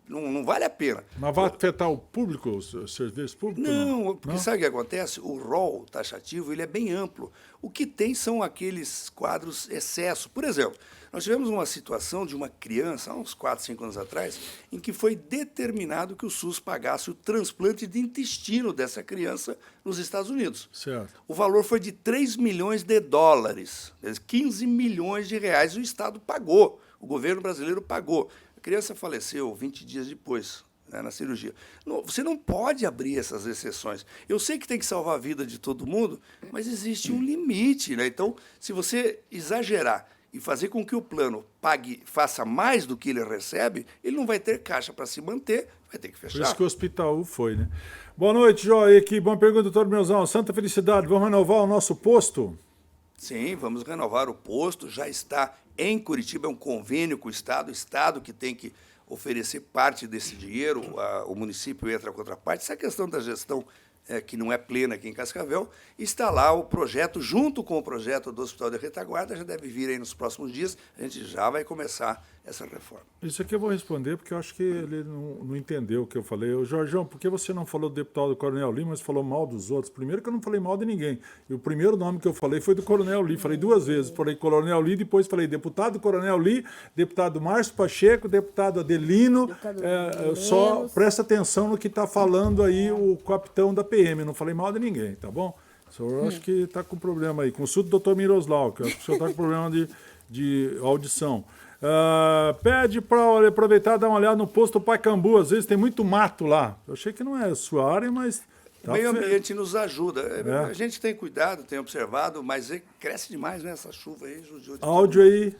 Não vale a pena. Mas vai afetar o público, o serviço público? Não, porque sabe o que acontece? O rol taxativo ele é bem amplo. O que tem são aqueles quadros excesso. Por exemplo, nós tivemos uma situação de uma criança, há uns 4, 5 anos atrás, em que foi determinado que o SUS pagasse o transplante de intestino dessa criança nos Estados Unidos. Certo. O valor foi de 3 milhões de dólares, 15 milhões de reais o Estado pagou, o governo brasileiro pagou. A criança faleceu 20 dias depois, né, na cirurgia. Você não pode abrir essas exceções. Eu sei que tem que salvar a vida de todo mundo, mas existe um limite, né? Então, se você exagerar e fazer com que o plano faça mais do que ele recebe, ele não vai ter caixa para se manter, vai ter que fechar. Por isso que o Hospital foi, né? Boa noite, Joia. Aqui, boa pergunta, doutor Miroslav. Santa Felicidade, vamos renovar o nosso posto? Sim, vamos renovar o posto, já está em Curitiba, é um convênio com o Estado que tem que oferecer parte desse dinheiro, o município entra com outra parte. Essa questão da gestão que não é plena aqui em Cascavel, está lá o projeto, junto com o projeto do Hospital de Retaguarda, já deve vir aí nos próximos dias, a gente já vai começar essa reforma. Isso aqui eu vou responder, porque eu acho que ele não entendeu o que eu falei. Jorjão, por que você não falou do deputado Coronel Lima, mas falou mal dos outros? Primeiro que eu não falei mal de ninguém. E o primeiro nome que eu falei foi do Coronel Li. Falei 2 vezes. Falei Coronel Li, depois falei deputado Coronel Li, deputado Márcio Pacheco, deputado Adelino. Só presta atenção no que está falando aí o capitão da PM. Não falei mal de ninguém, tá bom? O senhor acho que está com problema aí. Consulta o doutor Miroslav, que eu acho que o senhor está com problema de audição. Pede para aproveitar e dar uma olhada no posto Pacaembu. Às vezes tem muito mato lá. Eu achei que não é a sua área, mas... O meio ambiente nos ajuda. A gente tem cuidado, tem observado, mas cresce demais, né? Essa chuva aí. Áudio aí.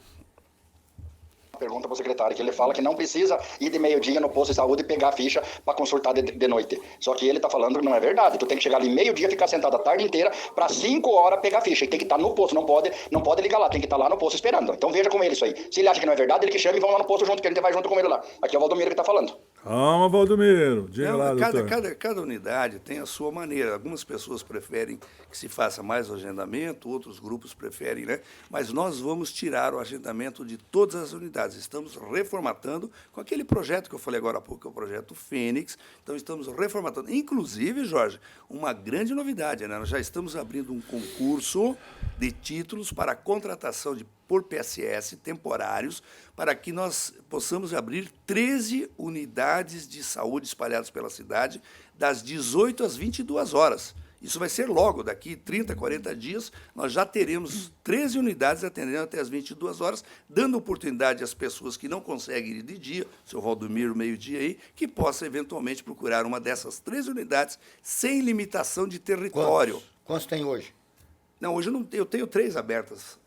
Pergunta para o secretário, que ele fala que não precisa ir de meio-dia no posto de saúde e pegar a ficha para consultar de noite. Só que ele está falando que não é verdade. Tu tem que chegar ali meio-dia, ficar sentado a tarde inteira para 5 horas pegar a ficha. E tem que estar no posto, não pode ligar lá, tem que estar lá no posto esperando. Então veja com ele isso aí. Se ele acha que não é verdade, ele que chama e vamos lá no posto junto, que a gente vai junto com ele lá. Aqui é o Valdomiro que está falando. Calma, Valdomiro. Diga lá, cada unidade tem a sua maneira. Algumas pessoas preferem que se faça mais o agendamento, outros grupos preferem, né? Mas nós vamos tirar o agendamento de todas as unidades. Estamos reformatando com aquele projeto que eu falei agora há pouco, que é o projeto Fênix. Então, estamos reformatando. Inclusive, Jorge, uma grande novidade, né? Nós já estamos abrindo um concurso de títulos para a contratação por PSS temporários, para que nós possamos abrir 13 unidades de saúde espalhadas pela cidade, das 18 às 22 horas. Isso vai ser logo, daqui 30, 40 dias, nós já teremos 13 unidades atendendo até as 22 horas, dando oportunidade às pessoas que não conseguem ir de dia, o senhor Valdomiro, meio-dia aí, que possa eventualmente procurar uma dessas 13 unidades sem limitação de território. Quantos tem hoje? Não, hoje eu tenho 3 abertas.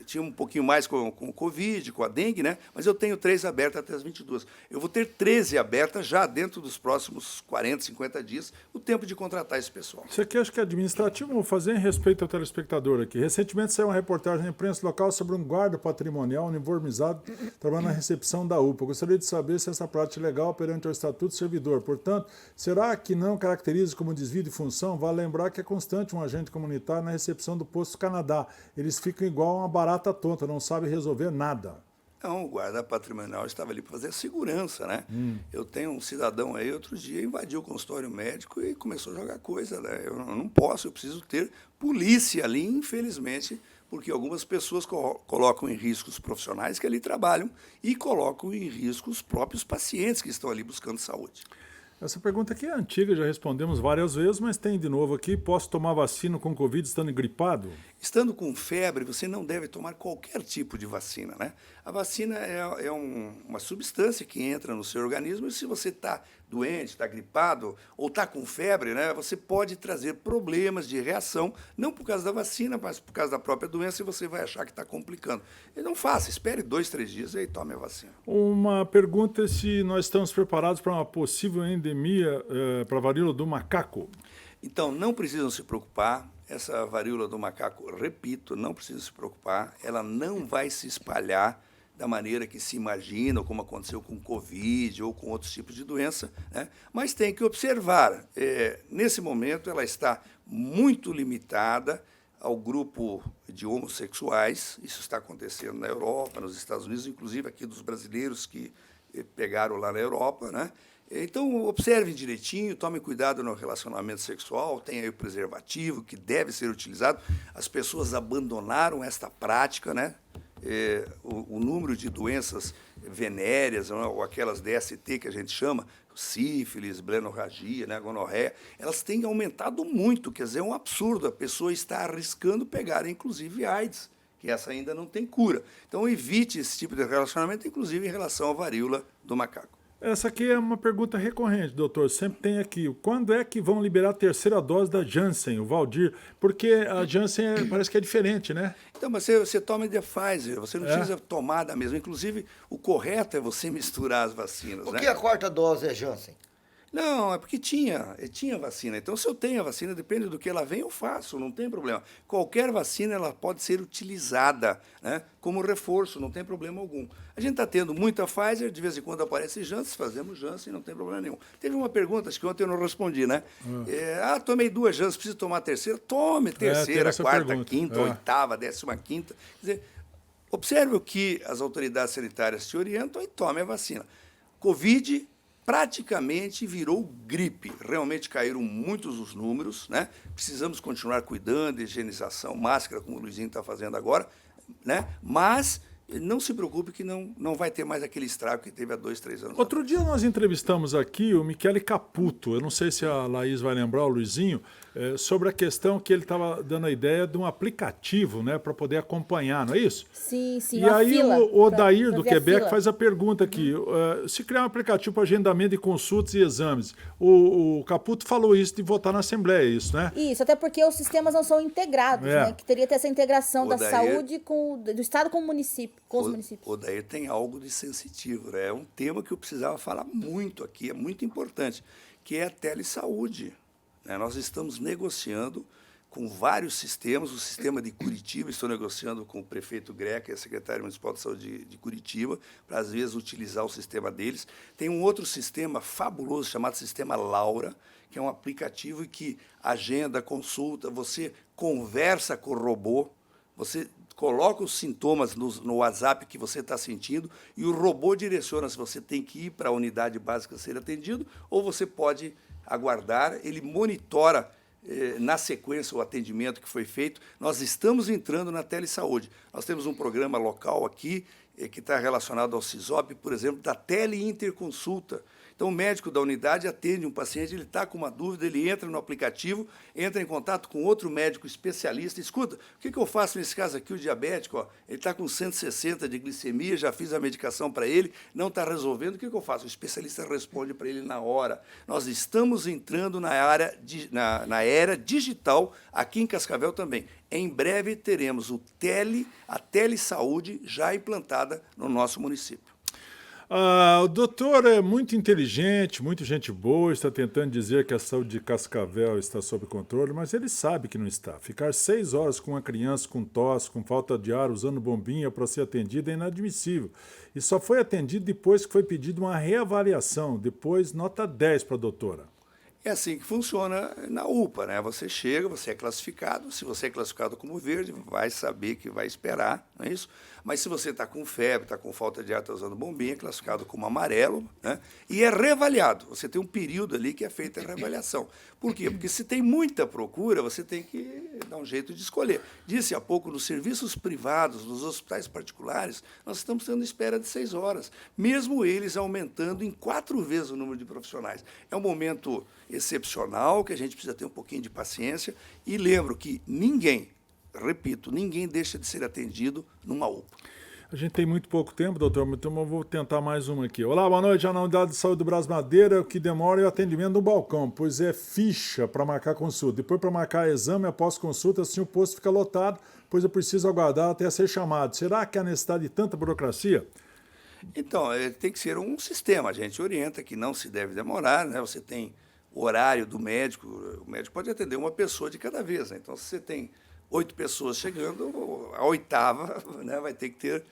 Tinha um pouquinho mais com o Covid, com a dengue, né? Mas eu tenho 3 abertas até as 22. Eu vou ter 13 abertas já dentro dos próximos 40, 50 dias, o tempo de contratar esse pessoal. Isso aqui acho que é administrativo, vou fazer em respeito ao telespectador aqui. Recentemente saiu uma reportagem na imprensa local sobre um guarda patrimonial uniformizado trabalhando na recepção da UPA. Gostaria de saber se essa prática é legal perante o Estatuto do Servidor. Portanto, será que não caracteriza como desvio de função? Vale lembrar que é constante um agente comunitário na recepção do posto Canadá. Eles ficam igual uma barata tonta, não sabem resolver nada. Não, o guarda patrimonial estava ali para fazer segurança, né? Eu tenho um cidadão aí, outro dia, invadiu o consultório médico e começou a jogar coisa, né? Eu não posso, eu preciso ter polícia ali, infelizmente, porque algumas pessoas colocam em risco os profissionais que ali trabalham e colocam em risco os próprios pacientes que estão ali buscando saúde. Essa pergunta aqui é antiga, já respondemos várias vezes, mas tem de novo aqui. Posso tomar vacina com Covid estando gripado? Estando com febre, você não deve tomar qualquer tipo de vacina, né? A vacina é uma substância que entra no seu organismo e se você está doente, está gripado ou está com febre, né, você pode trazer problemas de reação, não por causa da vacina, mas por causa da própria doença e você vai achar que está complicando. E não faça, espere 2, 3 dias e aí tome a vacina. Uma pergunta é se nós estamos preparados para uma possível endemia para a varíola do macaco. Então, não precisam se preocupar. Essa varíola do macaco, repito, não precisa se preocupar, ela não vai se espalhar da maneira que se imagina, ou como aconteceu com Covid ou com outros tipos de doença, né? Mas tem que observar, nesse momento ela está muito limitada ao grupo de homossexuais, isso está acontecendo na Europa, nos Estados Unidos, inclusive aqui dos brasileiros que pegaram lá na Europa, né? Então, observe direitinho, tome cuidado no relacionamento sexual, tenha aí o preservativo, que deve ser utilizado. As pessoas abandonaram esta prática, né? O número de doenças venéreas, ou aquelas DST que a gente chama, sífilis, blenorragia, né, gonorreia, elas têm aumentado muito, quer dizer, é um absurdo, a pessoa está arriscando pegar, inclusive, AIDS, que essa ainda não tem cura. Então, evite esse tipo de relacionamento, inclusive em relação à varíola do macaco. Essa aqui é uma pergunta recorrente, doutor. Sempre tem aqui. Quando é que vão liberar a terceira dose da Janssen, o Valdir? Porque a Janssen parece que é diferente, né? Então, mas você toma de Pfizer, você não precisa tomar da mesma. Inclusive, o correto é você misturar as vacinas. Por que a 4ª dose é Janssen? Não, é porque tinha vacina. Então, se eu tenho a vacina, depende do que ela vem, eu faço, não tem problema. Qualquer vacina ela pode ser utilizada, né, como reforço, não tem problema algum. A gente está tendo muita Pfizer, de vez em quando aparece Janssen, fazemos Janssen, não tem problema nenhum. Teve uma pergunta, acho que ontem eu não respondi, né? Tomei 2 Janssen, preciso tomar a terceira? Tome terceira, 4ª, 5ª, 8ª, 15ª. Quer dizer, observe o que as autoridades sanitárias te orientam e tome a vacina. Covid praticamente virou gripe. Realmente caíram muitos os números, né? Precisamos continuar cuidando, higienização, máscara, como o Luizinho está fazendo agora, né? Mas não se preocupe que não vai ter mais aquele estrago que teve há 2, 3 anos. Outro dia nós entrevistamos aqui o Michele Caputo, eu não sei se a Laís vai lembrar, o Luizinho, sobre a questão que ele estava dando a ideia de um aplicativo, né, para poder acompanhar, não é isso? Sim, sim. E aí o Odair do Quebec fila. faz a pergunta aqui, se criar um aplicativo para agendamento de consultas e exames, o Caputo falou isso de votar na Assembleia, isso, né? Isso, até porque os sistemas não são integrados, né? Que teria que ter essa integração da saúde do Estado com o município, com os municípios. O Odair tem algo de sensitivo, né? É um tema que eu precisava falar muito aqui, é muito importante, que é a telesaúde. Nós estamos negociando com vários sistemas, o sistema de Curitiba, estou negociando com o prefeito Greca e a secretária municipal de saúde de Curitiba, para, às vezes, utilizar o sistema deles. Tem um outro sistema fabuloso chamado Sistema Laura, que é um aplicativo que agenda, consulta, você conversa com o robô, você coloca os sintomas no WhatsApp que você está sentindo e o robô direciona se você tem que ir para a unidade básica ser atendido ou você pode aguardar, ele monitora na sequência o atendimento que foi feito. Nós estamos entrando na telesaúde. Nós temos um programa local aqui que está relacionado ao CISOP, por exemplo, da teleinterconsulta. Então, o médico da unidade atende um paciente, ele está com uma dúvida, ele entra no aplicativo, entra em contato com outro médico especialista. Escuta, o que eu faço nesse caso aqui, o diabético, ó, ele está com 160 de glicemia, já fiz a medicação para ele, não está resolvendo, o que eu faço? O especialista responde para ele na hora. Nós estamos entrando na era digital aqui em Cascavel também. Em breve teremos a telesaúde já implantada no nosso município. O doutor é muito inteligente, muito gente boa, está tentando dizer que a saúde de Cascavel está sob controle, mas ele sabe que não está. Ficar 6 horas com uma criança com tosse, com falta de ar, usando bombinha para ser atendida é inadmissível. E só foi atendido depois que foi pedida uma reavaliação, depois nota 10 para a doutora. É assim que funciona na UPA, né? Você chega, você é classificado, se você é classificado como verde, vai saber que vai esperar, não é isso? Mas se você está com febre, está com falta de ar, está usando bombinha, é classificado como amarelo, né? E é reavaliado. Você tem um período ali que é feita a reavaliação. Por quê? Porque se tem muita procura, você tem que dar um jeito de escolher. Disse há pouco, nos serviços privados, nos hospitais particulares, nós estamos tendo espera de 6 horas, mesmo eles aumentando em 4 vezes o número de profissionais. É um momento excepcional, que a gente precisa ter um pouquinho de paciência, e lembro que ninguém deixa de ser atendido numa UPA. A gente tem muito pouco tempo, doutor, então eu vou tentar mais uma aqui. Olá, boa noite. Já na unidade de saúde do Brás Madeira, o que demora é o atendimento no balcão, pois é ficha para marcar consulta. Depois, para marcar exame após consulta, assim o posto fica lotado, pois eu preciso aguardar até ser chamado. Será que há necessidade de tanta burocracia? Então, tem que ser um sistema. A gente orienta que não se deve demorar, né? Você tem o horário do médico, o médico pode atender uma pessoa de cada vez, né? Então, se você tem 8 pessoas chegando, a 8ª, né, vai ter que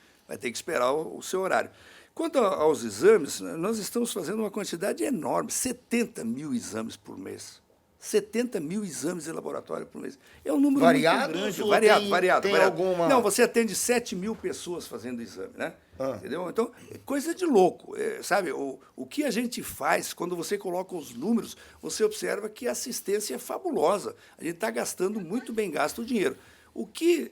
esperar o seu horário. Quanto aos exames, nós estamos fazendo uma quantidade enorme, 70 mil exames por mês. 70 mil exames de laboratório por mês. É um número Variados muito grande. Variado. Alguma... Não, você atende 7 mil pessoas fazendo exame, né? Entendeu? Então, é coisa de louco. Sabe, o que a gente faz, quando você coloca os números, você observa que a assistência é fabulosa. A gente está gastando muito bem gasto o dinheiro. O que,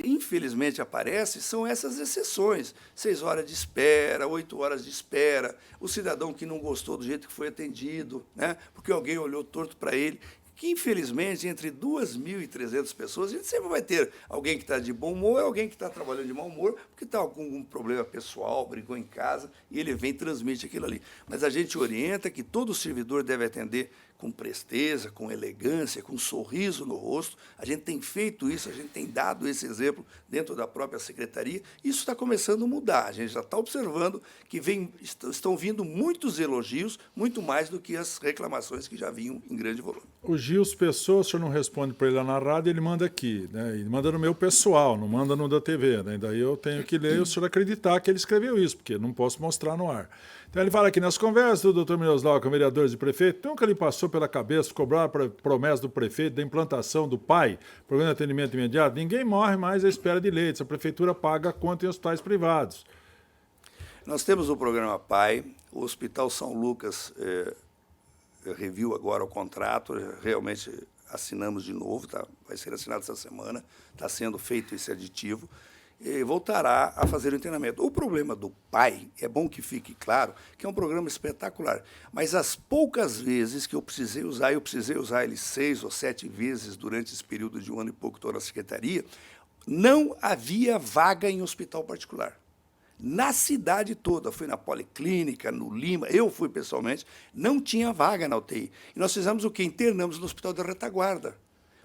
infelizmente, aparece são essas exceções. 6 horas de espera, 8 horas de espera, o cidadão que não gostou do jeito que foi atendido, né? Porque alguém olhou torto para ele. Que, infelizmente, entre 2.300 pessoas, a gente sempre vai ter alguém que está de bom humor e alguém que está trabalhando de mau humor, porque está com algum problema pessoal, brigou em casa, e ele vem e transmite aquilo ali. Mas a gente orienta que todo servidor deve atender com presteza, com elegância, com um sorriso no rosto. A gente tem feito isso, a gente tem dado esse exemplo dentro da própria secretaria. Isso está começando a mudar. A gente já está observando que estão vindo muitos elogios, muito mais do que as reclamações que já vinham em grande volume. O Gils Pessoa, o senhor não responde para ele lá na rádio, ele manda aqui, né? Ele manda no meu pessoal, não manda no da TV, né? Daí eu tenho que ler e o senhor acreditar que ele escreveu isso, porque não posso mostrar no ar. Então ele fala aqui, nas conversas do doutor Miroslav com vereadores e prefeito, nunca lhe passou pela cabeça cobrar a promessa do prefeito da implantação do PAI, Programa de Atendimento Imediato? Ninguém morre mais à espera de leitos, a prefeitura paga a conta em hospitais privados. Nós temos o programa PAI, o Hospital São Lucas reviu agora o contrato, realmente assinamos de novo, vai ser assinado essa semana, está sendo feito esse aditivo, e voltará a fazer o internamento. O problema do PAI, é bom que fique claro, que é um programa espetacular, mas as poucas vezes que eu precisei usar ele 6 ou 7 vezes durante esse período de 1 ano e pouco estou na secretaria, não havia vaga em hospital particular. Na cidade toda, fui na Policlínica, no Lima, eu fui pessoalmente, não tinha vaga na UTI. E nós fizemos o quê? Internamos no Hospital da Retaguarda,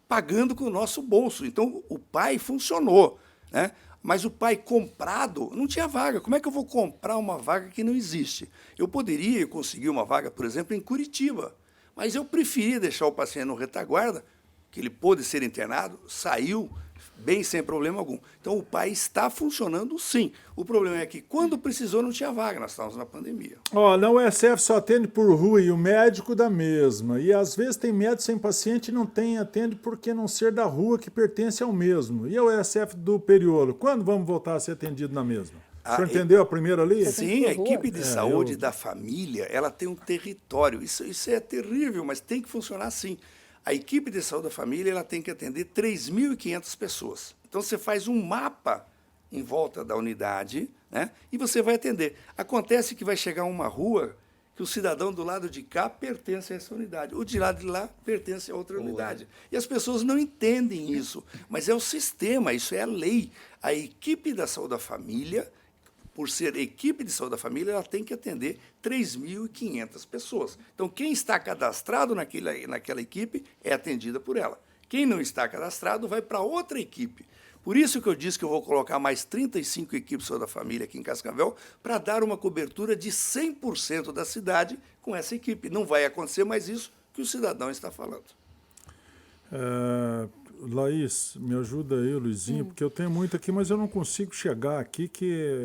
pagando com o nosso bolso. Então, o PAI funcionou, né? Mas o PAI comprado não tinha vaga. Como é que eu vou comprar uma vaga que não existe? Eu poderia conseguir uma vaga, por exemplo, em Curitiba, mas eu preferi deixar o paciente no Retaguarda, que ele pôde ser internado, saiu bem sem problema algum. Então, o PAI está funcionando, sim. O problema é que, quando precisou, não tinha vaga. Nós estávamos na pandemia. Na USF só atende por rua e o médico da mesma. E, às vezes, tem médico sem paciente e não atende porque não ser da rua que pertence ao mesmo. E a USF do Periolo, quando vamos voltar a ser atendido na mesma? O senhor entendeu a primeira ali? Sim, a equipe de saúde da família, ela tem um território. Isso é terrível, mas tem que funcionar assim. A equipe de saúde da família ela tem que atender 3.500 pessoas. Então, você faz um mapa em volta da unidade, né, e você vai atender. Acontece que vai chegar uma rua que o cidadão do lado de cá pertence a essa unidade, o de lado de lá pertence a outra unidade. E as pessoas não entendem isso, mas é o sistema, isso é a lei. A equipe da saúde da família, por ser equipe de saúde da família, ela tem que atender 3.500 pessoas. Então, quem está cadastrado naquela equipe é atendida por ela. Quem não está cadastrado vai para outra equipe. Por isso que eu disse que eu vou colocar mais 35 equipes de saúde da família aqui em Cascavel para dar uma cobertura de 100% da cidade com essa equipe. Não vai acontecer mais isso que o cidadão está falando. Laís, me ajuda aí, Luizinho, porque eu tenho muito aqui, mas eu não consigo chegar aqui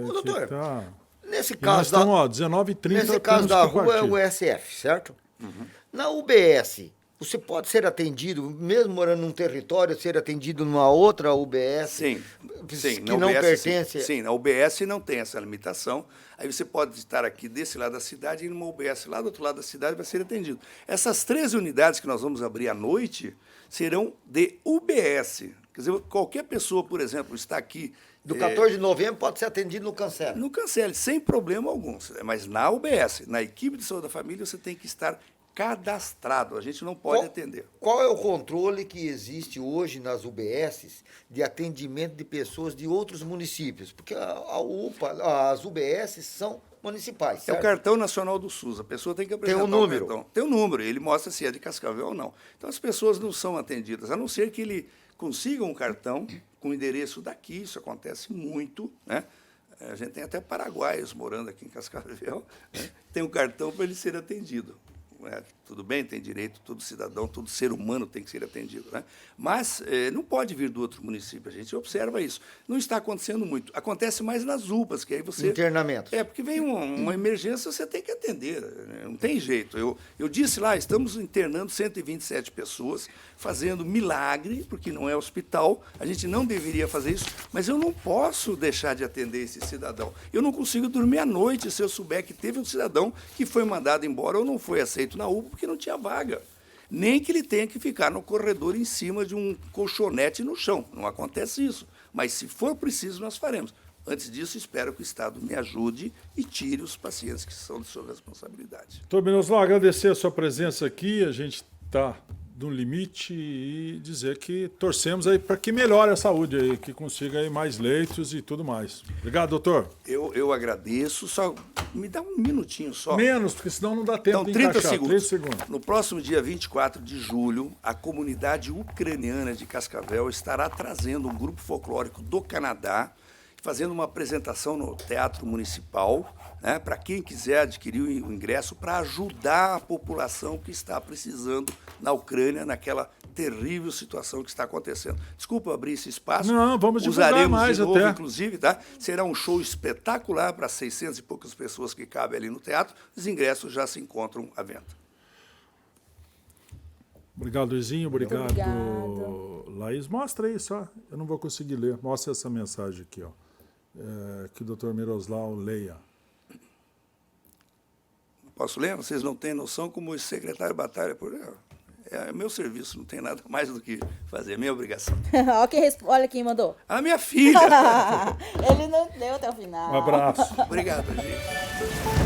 doutor, tá... nesse caso da... Estamos, 19h30. Nesse caso da rua é o USF, certo? Uhum. Na UBS, você pode ser atendido, mesmo morando num território, ser atendido numa outra UBS? Sim. Que não UBS, pertence... Sim, na UBS não tem essa limitação. Aí você pode estar aqui desse lado da cidade e numa UBS lá do outro lado da cidade vai ser atendido. Essas 13 unidades que nós vamos abrir à noite serão de UBS. Quer dizer, qualquer pessoa, por exemplo, está aqui... Do 14 de novembro pode ser atendido no Cancele? No Cancele, sem problema algum. Mas na UBS, na equipe de saúde da família, você tem que estar cadastrado. A gente não pode atender. Qual é o controle que existe hoje nas UBSs de atendimento de pessoas de outros municípios? Porque as UBSs são municipais, certo? É o cartão nacional do SUS. A pessoa tem que apresentar um número. Cartão. Tem um número. Ele mostra se é de Cascavel ou não. Então, as pessoas não são atendidas, a não ser que ele consiga um cartão com o endereço daqui. Isso acontece muito, né? A gente tem até paraguaios morando aqui em Cascavel, né? Tem um cartão para ele ser atendido. Tudo bem, tem direito, todo cidadão, todo ser humano tem que ser atendido, né? Mas não pode vir do outro município, a gente observa isso. Não está acontecendo muito. Acontece mais nas UPAs, que aí você... Internamento. Porque vem uma emergência, você tem que atender, né? Não tem jeito. Eu disse lá, estamos internando 127 pessoas, fazendo milagre, porque não é hospital, a gente não deveria fazer isso, mas eu não posso deixar de atender esse cidadão. Eu não consigo dormir à noite se eu souber que teve um cidadão que foi mandado embora ou não foi aceito na UPA porque não tinha vaga. Nem que ele tenha que ficar no corredor em cima de um colchonete no chão. Não acontece isso. Mas, se for preciso, nós faremos. Antes disso, espero que o Estado me ajude e tire os pacientes que são de sua responsabilidade. Doutor Miroslav, agradecer a sua presença aqui. A gente está no limite e dizer que torcemos aí para que melhore a saúde aí, que consiga aí mais leitos e tudo mais. Obrigado, doutor. Eu agradeço, só me dá um minutinho só. Menos, porque senão não dá tempo então, de 30 encaixar. segundos. 30 segundos. No próximo dia 24 de julho, a comunidade ucraniana de Cascavel estará trazendo um grupo folclórico do Canadá, fazendo uma apresentação no Teatro Municipal, né, para quem quiser adquirir o ingresso, para ajudar a população que está precisando na Ucrânia, naquela terrível situação que está acontecendo. Desculpa abrir esse espaço. Não, vamos divulgar Usaremos mais de novo, até. inclusive, tá? Será um show espetacular para 600 e poucas pessoas que cabem ali no teatro. Os ingressos já se encontram à venda. Obrigado, Luizinho. Obrigado, Obrigado. Laís. Mostra aí só. Eu não vou conseguir ler. Mostra essa mensagem aqui, ó. Que o doutor Miroslav leia. Posso ler? Vocês não têm noção como o secretário batalha por... É meu serviço, não tem nada mais do que fazer, é minha obrigação. Olha quem mandou. A minha filha. Ele não deu até o final. Um abraço. Obrigado, gente.